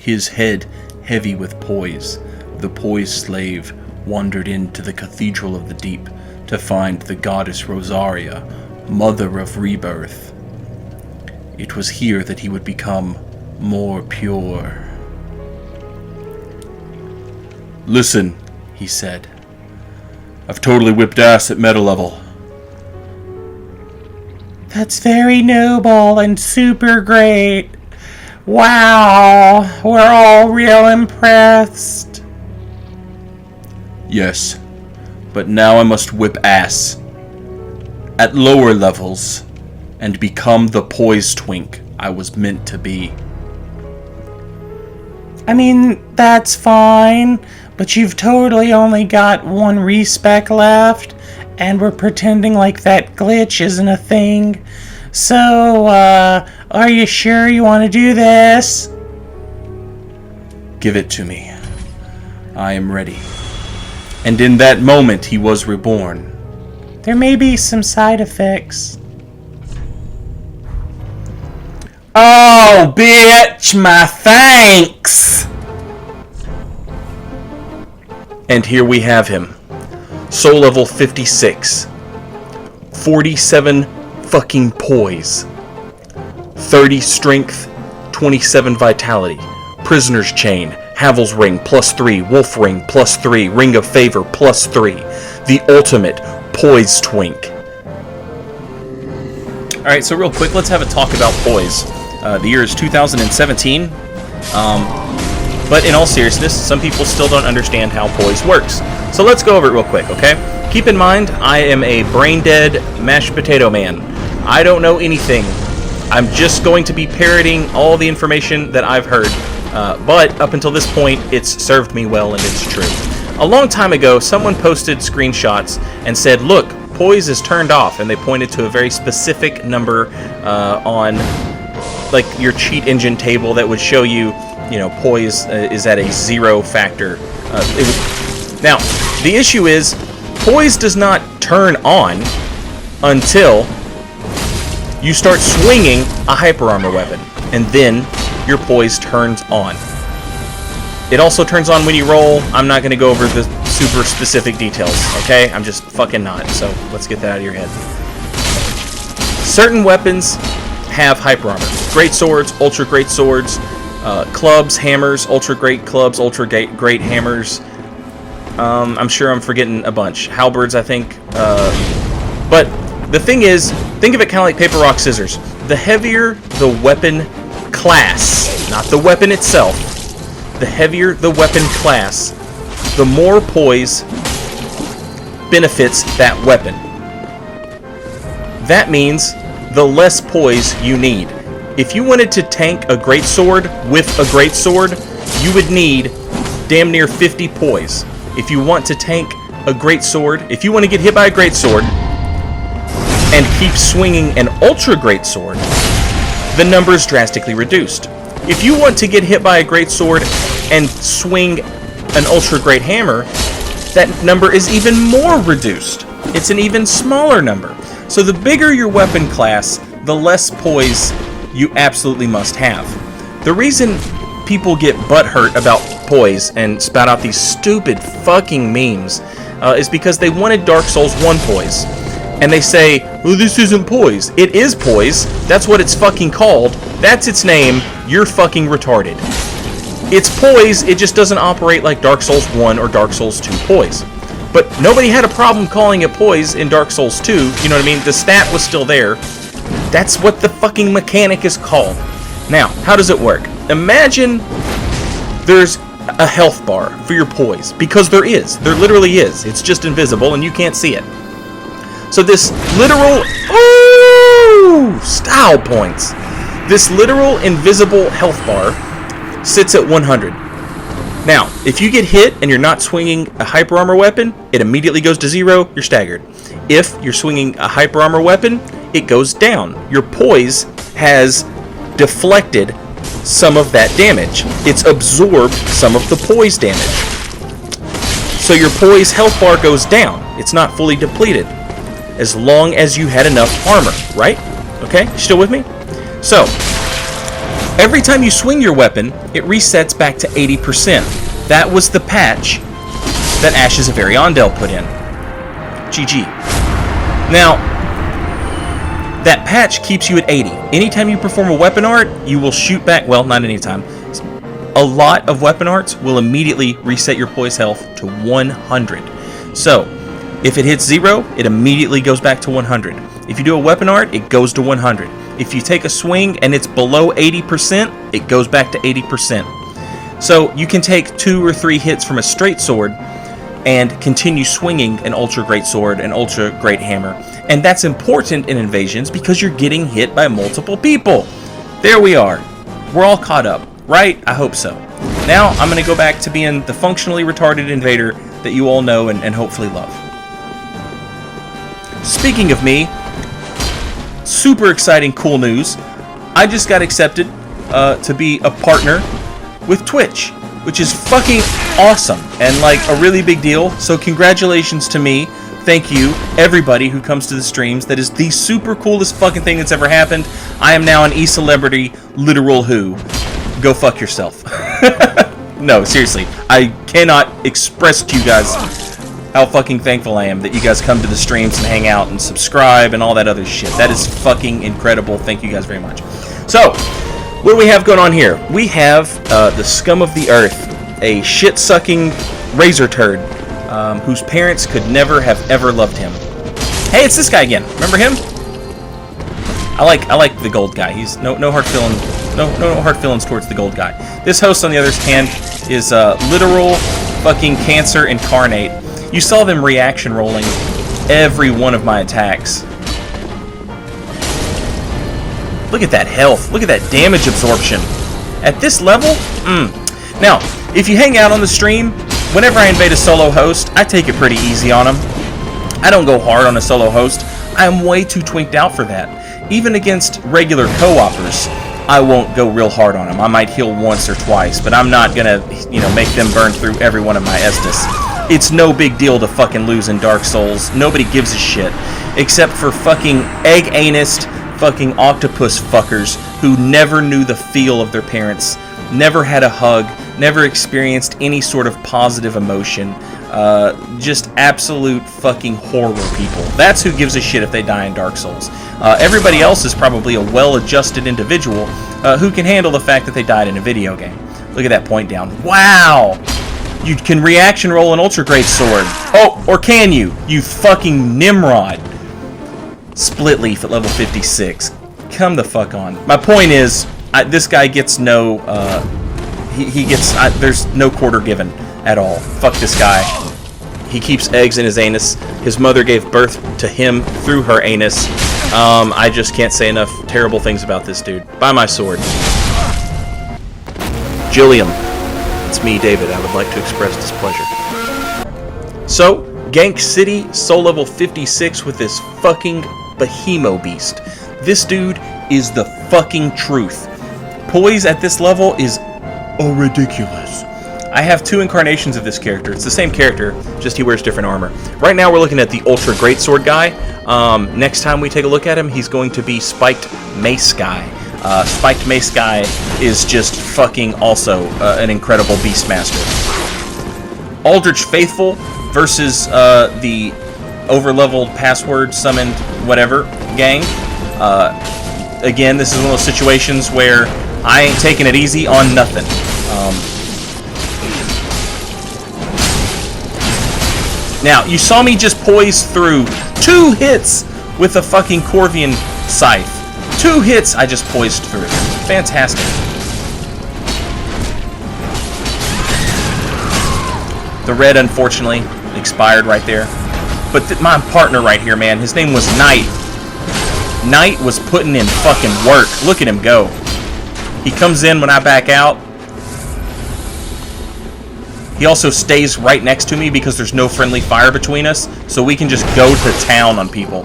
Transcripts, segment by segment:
His head heavy with poise, the Poise slave wandered into the Cathedral of the Deep to find the goddess Rosaria, mother of rebirth. It was here that he would become more pure. "Listen," he said. "I've totally whipped ass at meta level." "That's very noble and super great. Wow, we're all real impressed." "Yes, but now I must whip ass at lower levels and become the Poise twink I was meant to be." I mean, that's fine, but you've totally only got one respec left, and we're pretending like that glitch isn't a thing. So, are you sure you want to do this? "Give it to me. I am ready." And in that moment he was reborn. There may be some side effects. "Oh, bitch, my thanks!" And here we have him. Soul level 56. 47 fucking poise. 30 strength, 27 vitality. Prisoner's chain, Havel's ring +3, Wolf ring +3, Ring of Favor +3. The ultimate Poise twink. Alright, so real quick, let's have a talk about Poise. The year is 2017. But in all seriousness, some people still don't understand how Poise works. So let's go over it real quick, okay? Keep in mind, I am a brain-dead mashed potato man. I don't know anything. I'm just going to be parroting all the information that I've heard. But up until this point, it's served me well and it's true. A long time ago, someone posted screenshots and said, "Look, Poise is turned off," and they pointed to a very specific number on like your cheat engine table that would show you, Poise is at a 0 factor. Now, the issue is, Poise does not turn on until you start swinging a hyper armor weapon, and then your Poise turns on. It also turns on when you roll. I'm not going to go over the super specific details, okay? I'm just fucking not, so let's get that out of your head. Certain weapons have hyper armor. Great swords, ultra great swords, clubs, hammers, ultra great clubs, ultra great hammers. I'm sure I'm forgetting a bunch. Halberds, I think. But the thing is, think of it kind of like paper, rock, scissors. The heavier the weapon class, not the weapon itself, the heavier the weapon class, the more Poise benefits that weapon. That means the less Poise you need. If you wanted to tank a greatsword with a greatsword, you would need damn near 50 Poise. If you want to tank a greatsword, if you want to get hit by a greatsword and keep swinging an ultra greatsword, the number is drastically reduced. If you want to get hit by a greatsword and swing an ultra great hammer, that number is even more reduced. It's an even smaller number. So the bigger your weapon class, the less Poise you absolutely must have. The reason people get butthurt about Poise and spout out these stupid fucking memes is because they wanted Dark Souls 1 Poise. And they say, "Oh, this isn't Poise." It is Poise. That's what it's fucking called. That's its name. You're fucking retarded. It's Poise, it just doesn't operate like Dark Souls 1 or Dark Souls 2 Poise. But nobody had a problem calling it Poise in Dark Souls 2, you know what I mean? The stat was still there. That's what the fucking mechanic is called. Now, how does it work? Imagine there's a health bar for your Poise, because there is. There literally is. It's just invisible and you can't see it. So this literal... Ooh! Style points. This literal invisible health bar sits at 100. Now, if you get hit and you're not swinging a hyper armor weapon, it immediately goes to 0, you're staggered. If you're swinging a hyper armor weapon, it goes down. Your Poise has deflected some of that damage. It's absorbed some of the Poise damage. So your Poise health bar goes down. It's not fully depleted. As long as you had enough armor, right? Okay, you still with me? So, Every time you swing your weapon, it resets back to 80%. That was the patch that Ashes of Ariandel put in. GG. Now, that patch keeps you at 80. Anytime you perform a weapon art, you will shoot back, well, not anytime. A lot of weapon arts will immediately reset your poise health to 100. So, if it hits 0, it immediately goes back to 100. If you do a weapon art, it goes to 100. If you take a swing and it's below 80%, it goes back to 80%. So, you can take 2 or 3 hits from a straight sword and continue swinging an ultra great sword, an ultra great hammer. And that's important in invasions because you're getting hit by multiple people. There we are. We're all caught up, right? I hope so. Now I'm going to go back to being the functionally retarded invader that you all know and hopefully love. Speaking of me, super exciting, cool news. I just got accepted to be a partner with Twitch, which is fucking awesome and like a really big deal. So congratulations to me. Thank you, everybody who comes to the streams. That is the super coolest fucking thing that's ever happened. I am now an e-celebrity, literal who. Go fuck yourself. No, seriously. I cannot express to you guys how fucking thankful I am that you guys come to the streams and hang out and subscribe and all that other shit. That is fucking incredible. Thank you guys very much. So, what do we have going on here? We have the scum of the earth, a shit-sucking razor turd whose parents could never have ever loved him. Hey, it's this guy again. Remember him? I like the gold guy. He's no hard feelings towards the gold guy. This host, on the other hand, is literal fucking cancer incarnate. You saw them reaction rolling every one of my attacks. Look at that health. Look at that damage absorption. At this level, Now, if you hang out on the stream, whenever I invade a solo host, I take it pretty easy on them. I don't go hard on a solo host. I am way too twinked out for that. Even against regular co-opers, I won't go real hard on them. I might heal once or twice, but I'm not gonna, make them burn through every one of my Estus. It's no big deal to fucking lose in Dark Souls. Nobody gives a shit. Except for fucking egg-anist fucking octopus fuckers who never knew the feel of their parents, never had a hug, never experienced any sort of positive emotion. Just absolute fucking horror people. That's who gives a shit if they die in Dark Souls. Everybody else is probably a well-adjusted individual who can handle the fact that they died in a video game. Look at that point down. Wow! You can reaction roll an ultra great sword. Oh, or can you? You fucking Nimrod. Split leaf at level 56. Come the fuck on. My point is, this guy gets no, there's no quarter given at all. Fuck this guy. He keeps eggs in his anus. His mother gave birth to him through her anus. I just can't say enough terrible things about this dude. Buy my sword. Gilliam. It's me, David. I would like to express displeasure. So, Gank City, soul level 56 with this fucking Behemoth beast. This dude is the fucking truth. Poise at this level is ridiculous. I have 2 incarnations of this character. It's the same character, just he wears different armor. Right now we're looking at the Ultra Greatsword guy. Next time we take a look at him, he's going to be Spiked Mace guy. Spiked Mace guy is just fucking also an incredible Beastmaster. Aldrich Faithful versus the over-leveled password summoned whatever gang. Again, this is one of those situations where I ain't taking it easy on nothing. Now, you saw me just poise through 2 hits with a fucking Corvian scythe. 2 hits I just poised through. Fantastic. The red, unfortunately, expired right there. But my partner right here, man, his name was Knight. Knight was putting in fucking work. Look at him go. He comes in when I back out. He also stays right next to me because there's no friendly fire between us, so we can just go to town on people.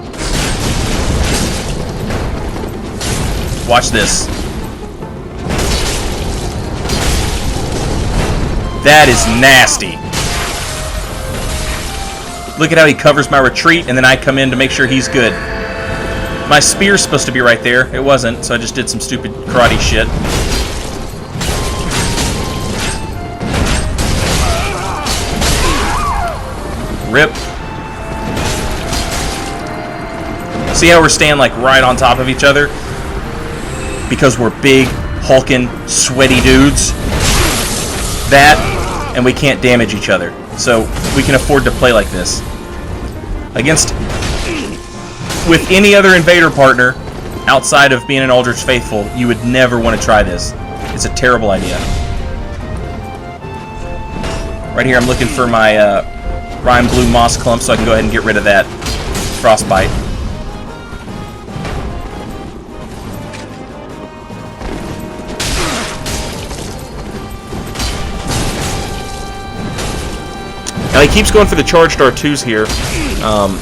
Watch this. That is nasty. Look at how he covers my retreat, and then I come in to make sure he's good. My spear's supposed to be right there. It wasn't, so I just did some stupid karate shit. Rip. See how we're staying like right on top of each other? Because we're big, hulking, sweaty dudes. That, and we can't damage each other. So we can afford to play like this. Against, with any other invader partner, outside of being an Aldrich Faithful, you would never want to try this. It's a terrible idea. Right here I'm looking for my Rime Blue Moss Clump so I can go ahead and get rid of that Frostbite. Now he keeps going for the charged R2s here,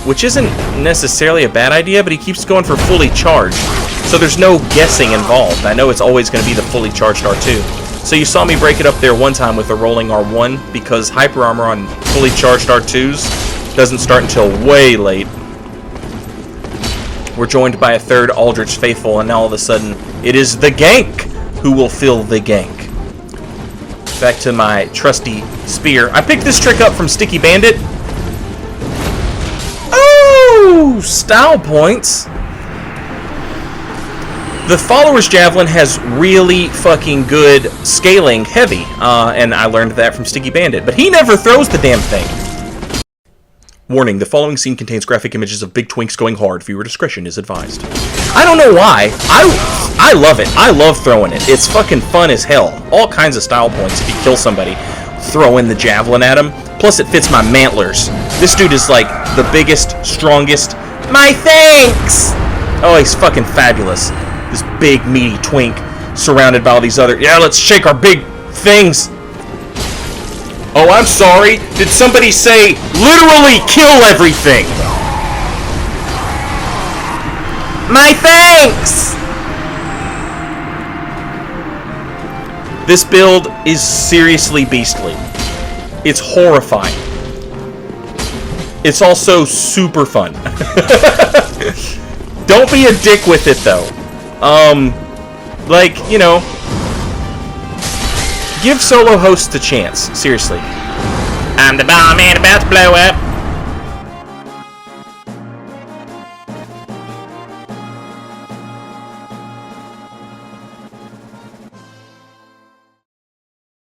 which isn't necessarily a bad idea, but he keeps going for fully charged. So there's no guessing involved. I know it's always going to be the fully charged R2. So you saw me break it up there one time with a rolling R1 because Hyper Armor on fully charged R2s doesn't start until way late. We're joined by a third Aldrich Faithful, and now all of a sudden it is the gank who will fill the gank. Back to my trusty spear. I picked this trick up from Sticky Bandit. Oh! Style points. The Follower's Javelin has really fucking good scaling heavy, and I learned that from Sticky Bandit, but he never throws the damn thing. Warning, the following scene contains graphic images of big twinks going hard. Viewer discretion is advised. I don't know why. I love it. I love throwing it. It's fucking fun as hell. All kinds of style points if you kill somebody. Throwing the javelin at him. Plus it fits my mantlers. This dude is like the biggest, strongest. My thanks! Oh, he's fucking fabulous. This big, meaty twink surrounded by all these other... Yeah, let's shake our big things. Oh, I'm sorry. Did somebody say literally kill everything? My thanks! This build is seriously beastly. It's horrifying. It's also super fun. Don't be a dick with it, though. Like, you know... Give solo hosts a chance. Seriously. I'm the bomb man about to blow up.